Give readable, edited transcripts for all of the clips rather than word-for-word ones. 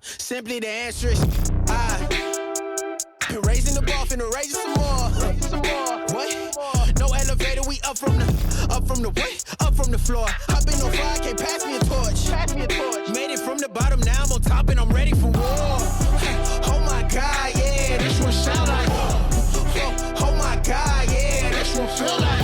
Simply the answer is been raising the bar, finna raise it some more. What? No elevator, we up from the what? Up from the floor. I've been on fire, can't pass me a torch. Made it from the bottom, now I'm on top and I'm ready for war. Oh my God, yeah, this one sound like. Oh my God, yeah, this one feel like.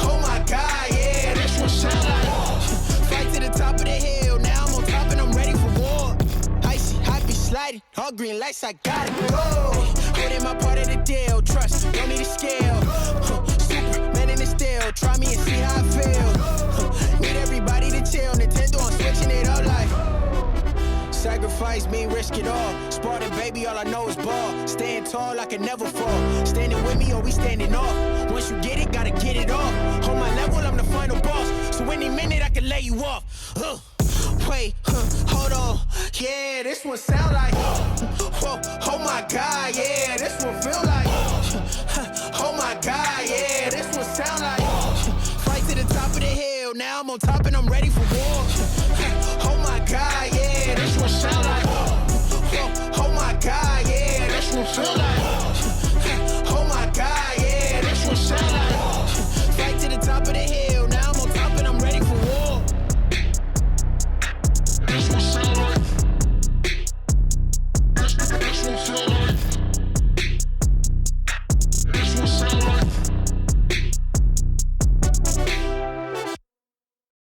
Oh my God, yeah, this one sound like. Fight to the top of the hill, now I'm on top and I'm ready for war. Icy, I be sliding, all green lights, I gotta go. Holding my part of the deal, trust, don't need a scale. Superman in the steel, try me and see how I feel. Need everybody to chill, Nintendo, I'm switching it up like. Sacrifice mean risk it all. Spartan baby, all I know is ball. Stand tall, I can never fall. Standing with me or we standing off. Once you get it, gotta get it off. On my level, I'm the final boss. So any minute I can lay you off. Wait, hold on. Yeah, this one sound like. Whoa, oh my God, yeah, this one feel like. Oh my God, yeah, this one sound like. Fight to the top of the hill, now I'm on top and I'm ready for war. Oh my God, yeah, this one sound like. Oh my God, yeah, this one feel like.